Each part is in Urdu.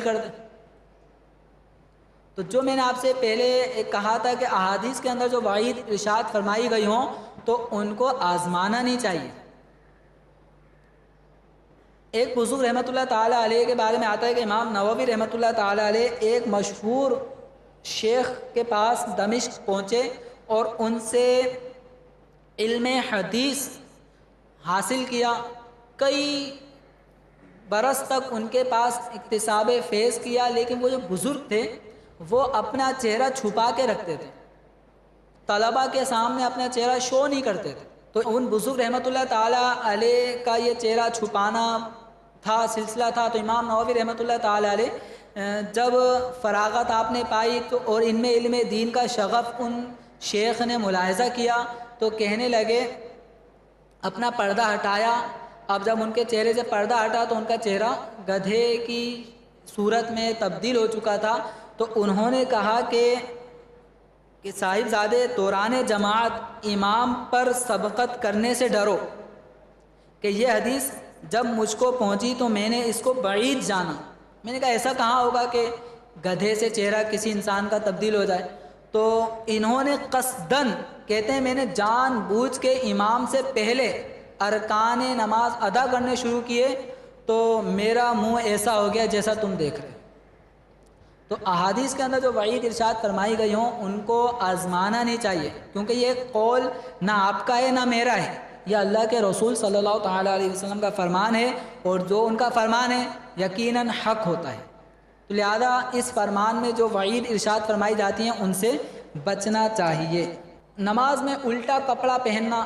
کر دیں۔ تو جو میں نے آپ سے پہلے کہا تھا کہ احادیث کے اندر جو وعید ارشاد فرمائی گئی ہوں تو ان کو آزمانا نہیں چاہیے۔ ایک بزرگ رحمۃ اللہ تعالیٰ علیہ کے بارے میں آتا ہے کہ امام نووی رحمۃ اللہ تعالیٰ علیہ ایک مشہور شیخ کے پاس دمشق پہنچے اور ان سے علم حدیث حاصل کیا، کئی برس تک ان کے پاس اکتساب فیض کیا، لیکن وہ جو بزرگ تھے وہ اپنا چہرہ چھپا کے رکھتے تھے، طلباء کے سامنے اپنا چہرہ شو نہیں کرتے تھے۔ تو ان بزرگ رحمۃ اللہ تعالیٰ علیہ کا یہ چہرہ چھپانا تھا، سلسلہ تھا۔ تو امام نووی رحمۃ اللہ تعالیٰ علیہ جب فراغت آپ نے پائی تو اور ان میں علم دین کا شغف ان شیخ نے ملاحظہ کیا تو کہنے لگے، اپنا پردہ ہٹایا۔ اب جب ان کے چہرے سے پردہ ہٹا تو ان کا چہرہ گدھے کی صورت میں تبدیل ہو چکا تھا۔ تو انہوں نے کہا کہ صاحبزادے دوران جماعت امام پر سبقت کرنے سے ڈرو، کہ یہ حدیث جب مجھ کو پہنچی تو میں نے اس کو بعید جانا۔ میں نے کہا ایسا کہاں ہوگا کہ گدھے سے چہرہ کسی انسان کا تبدیل ہو جائے؟ تو انہوں نے قصدن، کہتے ہیں میں نے جان بوجھ کے امام سے پہلے ارکان نماز ادا کرنے شروع کیے تو میرا منہ ایسا ہو گیا جیسا تم دیکھ رہے۔ تو احادیث کے اندر جو وعید ارشاد فرمائی گئی ہوں ان کو آزمانا نہیں چاہیے، کیونکہ یہ قول نہ آپ کا ہے نہ میرا ہے، یہ اللہ کے رسول صلی اللہ تعالیٰ علیہ وسلم کا فرمان ہے، اور جو ان کا فرمان ہے یقیناً حق ہوتا ہے۔ تو لہذا اس فرمان میں جو وعید ارشاد فرمائی جاتی ہیں ان سے بچنا چاہیے۔ نماز میں الٹا کپڑا پہننا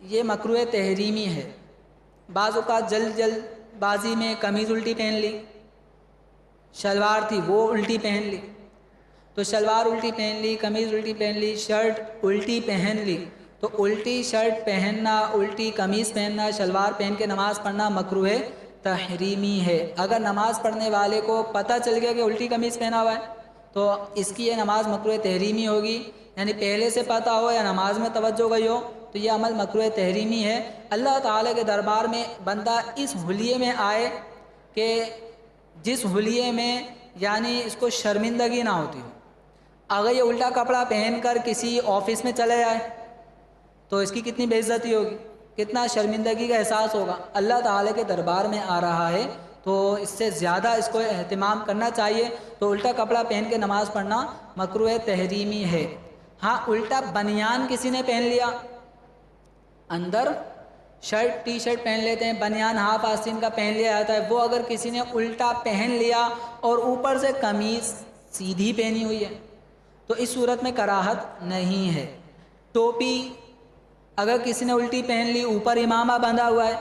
یہ مکروہ تحریمی ہے۔ بعض اوقات جلد بازی میں قمیض الٹی پہن لی، شلوار تھی وہ الٹی پہن لی، تو شلوار الٹی پہن لی، قمیض الٹی پہن لی، شرٹ الٹی پہن لی، تو الٹی شرٹ پہننا، الٹی قمیض پہننا، شلوار پہن کے نماز پڑھنا مکروہ تحریمی ہے۔ اگر نماز پڑھنے والے کو پتہ چل گیا کہ الٹی قمیض پہنا ہوا ہے تو اس کی یہ نماز مکروہ تحریمی ہوگی، یعنی پہلے سے پتہ ہو یا نماز میں توجہ گئی ہو تو یہ عمل مکروہ تحریمی ہے۔ اللہ تعالیٰ کے دربار میں بندہ اس حلیے میں آئے کہ جس حلیے میں یعنی اس کو شرمندگی نہ ہوتی ہو۔ اگر یہ الٹا کپڑا پہن کر کسی آفس میں چلے جائے تو اس کی کتنی بے عزتی ہوگی، کتنا شرمندگی کا احساس ہوگا۔ اللہ تعالیٰ کے دربار میں آ رہا ہے تو اس سے زیادہ اس کو اہتمام کرنا چاہیے۔ تو الٹا کپڑا پہن کے نماز پڑھنا مکروہ تحریمی ہے۔ ہاں الٹا بنیان کسی نے پہن لیا، اندر شرٹ ٹی شرٹ پہن لیتے ہیں، بنیان ہاف آستین کا پہن لیا جاتا ہے، وہ اگر کسی نے الٹا پہن لیا اور اوپر سے قمیض سیدھی پہنی ہوئی ہے تو اس صورت میں کراہت نہیں ہے۔ ٹوپی اگر کسی نے الٹی پہن لی، اوپر امامہ بندھا ہوا ہے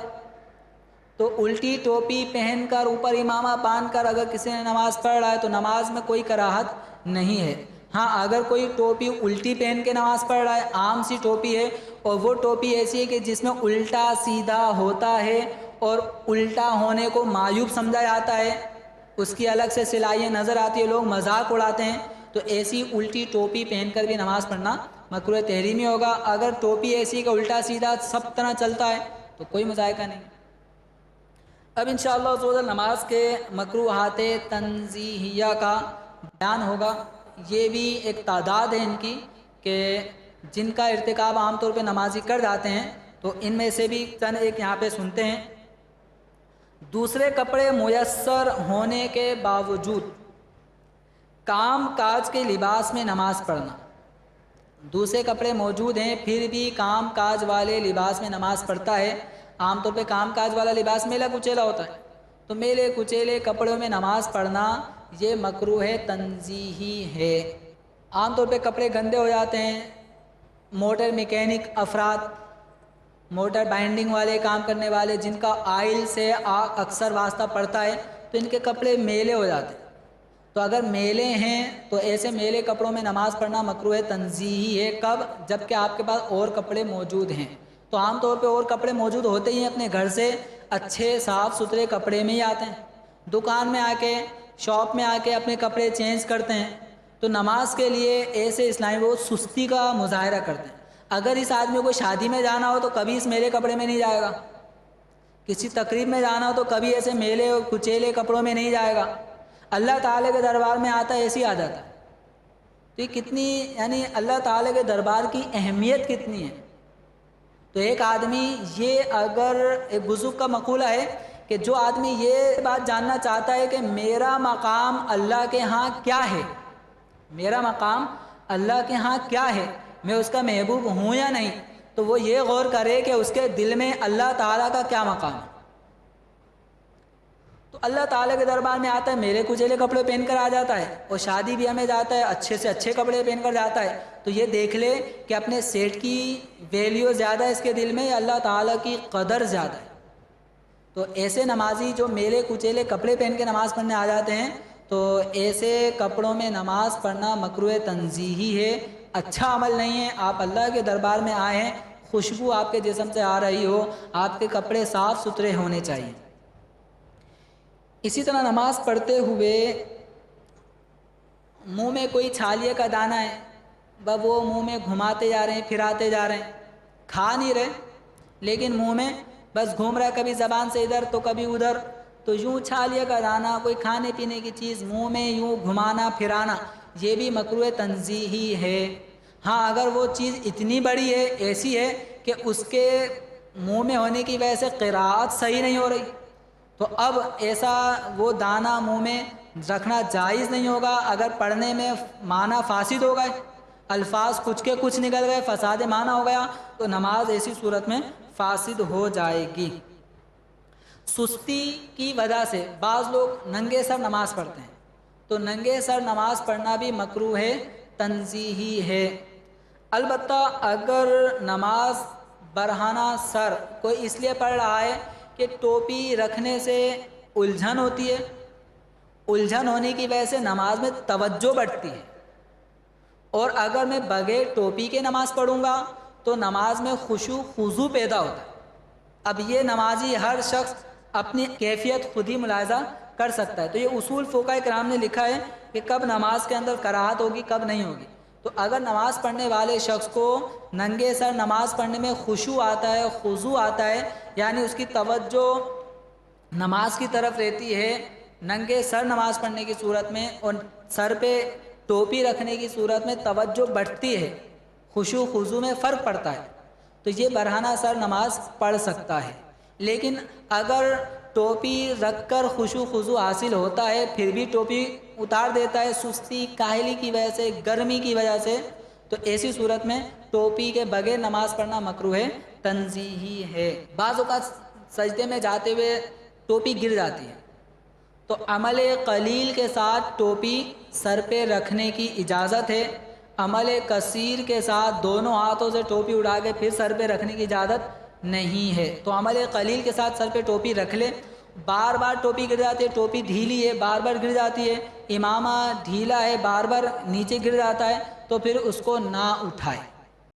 تو الٹی ٹوپی پہن کر اوپر امامہ باندھ کر اگر کسی نے نماز پڑھ رہا ہے تو نماز میں کوئی کراہت نہیں ہے۔ ہاں اگر کوئی ٹوپی الٹی پہن کے نماز پڑھ رہا ہے، عام سی ٹوپی ہے اور وہ ٹوپی ایسی ہے کہ جس میں الٹا سیدھا ہوتا ہے اور الٹا ہونے کو معیوب سمجھا جاتا ہے، اس کی الگ سے سلائیاں نظر آتی ہے، لوگ مذاق اڑاتے ہیں، تو ایسی الٹی ٹوپی پہن کر بھی نماز پڑھنا مکروہ تحریمی ہوگا۔ اگر ٹوپی ایسی کہ الٹا سیدھا سب طرح چلتا ہے تو کوئی مذائقہ نہیں۔ اب انشاءاللہ نماز کے مکروہات تنزیہیہ کا بیان ہوگا۔ یہ بھی ایک تعداد ہے ان کی کہ جن کا ارتکاب عام طور پہ نمازی کر جاتے ہیں، تو ان میں سے بھی چند ایک یہاں پہ سنتے ہیں۔ دوسرے کپڑے میسر ہونے کے باوجود کام کاج کے لباس میں نماز پڑھنا۔ دوسرے کپڑے موجود ہیں پھر بھی کام کاج والے لباس میں نماز پڑھتا ہے۔ عام طور پہ کام کاج والا لباس میلا کچیلا ہوتا ہے، تو میلے کچیلے کپڑوں میں نماز پڑھنا یہ مکروہ تنزیہی ہے۔ عام طور پہ کپڑے گندے ہو جاتے ہیں، موٹر میکینک افراد، موٹر بائنڈنگ والے کام کرنے والے جن کا آئل سے اکثر واسطہ پڑتا ہے تو ان کے کپڑے میلے ہو جاتے ہیں۔ تو اگر میلے ہیں تو ایسے میلے کپڑوں میں نماز پڑھنا مکروہ تنزیہی ہے۔ کب؟ جب کہ آپ کے پاس اور کپڑے موجود ہیں۔ تو عام طور پہ اور کپڑے موجود ہوتے ہی اپنے گھر سے اچھے صاف ستھرے کپڑے میں ہی آتے ہیں، دکان میں آ کے شاپ میں آ کے اپنے کپڑے چینج کرتے ہیں، تو نماز کے لیے ایسے اسلامی وہ سستی کا مظاہرہ کرتے ہیں۔ اگر اس آدمی کو شادی میں جانا ہو تو کبھی اس میلے کپڑے میں نہیں جائے گا، کسی تقریب میں جانا ہو تو کبھی ایسے میلے اور کچیلے کپڑوں میں نہیں جائے گا، اللہ تعالیٰ کے دربار میں آتا ہے ایسی عادت ہے۔ تو یہ کتنی یعنی اللہ تعالیٰ کے دربار کی اہمیت کتنی ہے۔ تو ایک آدمی یہ اگر ایک بزرگ کا مقولہ ہے کہ جو آدمی یہ بات جاننا چاہتا ہے کہ میرا مقام اللہ کے ہاں کیا ہے، میرا مقام اللہ کے ہاں کیا ہے، میں اس کا محبوب ہوں یا نہیں، تو وہ یہ غور کرے کہ اس کے دل میں اللہ تعالیٰ کا کیا مقام ہے۔ تو اللہ تعالیٰ کے دربار میں آتا ہے، میرے کچیلے کپڑے پہن کر آ جاتا ہے، اور شادی بیاہ میں جاتا ہے اچھے سے اچھے کپڑے پہن کر جاتا ہے، تو یہ دیکھ لے کہ اپنے سیٹ کی ویلیو زیادہ ہے اس کے دل میں یا اللہ تعالیٰ کی قدر زیادہ ہے۔ تو ایسے نمازی جو میلے کچیلے کپڑے پہن کے نماز پڑھنے آ جاتے ہیں، تو ایسے کپڑوں میں نماز پڑھنا مکروہ تنزیہی ہے، اچھا عمل نہیں ہے۔ آپ اللہ کے دربار میں آئے ہیں، خوشبو آپ کے جسم سے آ رہی ہو، آپ کے کپڑے صاف ستھرے ہونے چاہیے۔ اسی طرح نماز پڑھتے ہوئے منہ میں کوئی چھالیے کا دانہ ہے، وہ منہ میں گھماتے جا رہے ہیں، پھراتے جا رہے ہیں، کھا نہیں رہے لیکن منہ میں بس گھوم رہا ہے، کبھی زبان سے ادھر تو کبھی ادھر، تو یوں چھالیے کا دانہ، کوئی کھانے پینے کی چیز منہ میں یوں گھمانا پھرانا، یہ بھی مکروہ تنزیہی ہے۔ ہاں اگر وہ چیز اتنی بڑی ہے، ایسی ہے کہ اس کے منہ میں ہونے کی وجہ سے قراءت صحیح نہیں ہو رہی، تو اب ایسا وہ دانہ منہ میں رکھنا جائز نہیں ہوگا۔ اگر پڑھنے میں معنی فاسد ہو گئے، الفاظ کچھ کے کچھ نکل گئے، فساد معنی ہو گیا، تو نماز ایسی صورت میں فاسد ہو جائے گی۔ سستی کی وجہ سے بعض لوگ ننگے سر نماز پڑھتے ہیں، تو ننگے سر نماز پڑھنا بھی مکروہ تنزیہی ہے۔ البتہ اگر نماز برہنہ سر کوئی اس لیے پڑھ رہا ہے کہ ٹوپی رکھنے سے الجھن ہوتی ہے، الجھن ہونے کی وجہ سے نماز میں توجہ بڑھتی ہے، اور اگر میں بغیر ٹوپی کے نماز پڑھوں گا تو نماز میں خشوع خضوع پیدا ہوتا ہے۔ اب یہ نمازی ہر شخص اپنی کیفیت خود ہی ملاحظہ کر سکتا ہے۔ تو یہ اصول فقہاء کرام نے لکھا ہے کہ کب نماز کے اندر کراہت ہوگی، کب نہیں ہوگی۔ تو اگر نماز پڑھنے والے شخص کو ننگے سر نماز پڑھنے میں خشوع آتا ہے، خضوع آتا ہے، یعنی اس کی توجہ نماز کی طرف رہتی ہے ننگے سر نماز پڑھنے کی صورت میں، اور سر پہ ٹوپی رکھنے کی صورت میں توجہ بڑھتی ہے، خشوع خضوع میں فرق پڑتا ہے، تو یہ برہنہ سر نماز پڑھ سکتا ہے۔ لیکن اگر ٹوپی رکھ کر خشوع خضوع حاصل ہوتا ہے پھر بھی ٹوپی اتار دیتا ہے سستی کاہلی کی وجہ سے، گرمی کی وجہ سے، تو ایسی صورت میں ٹوپی کے بغیر نماز پڑھنا مکروہ تنزیہی ہے۔ بعض اوقات سجدے میں جاتے ہوئے ٹوپی گر جاتی ہے، تو عمل قلیل کے ساتھ ٹوپی سر پہ رکھنے کی اجازت ہے، عمل کثیر کے ساتھ دونوں ہاتھوں سے ٹوپی اڑا کے پھر سر پہ رکھنے کی اجازت نہیں ہے۔ تو عمل قلیل کے ساتھ سر پہ ٹوپی رکھ لے، بار بار ٹوپی گر جاتی ہے، ٹوپی ڈھیلی ہے بار بار گر جاتی ہے، امامہ ڈھیلا ہے بار بار نیچے گر جاتا ہے، تو پھر اس کو نہ اٹھائے۔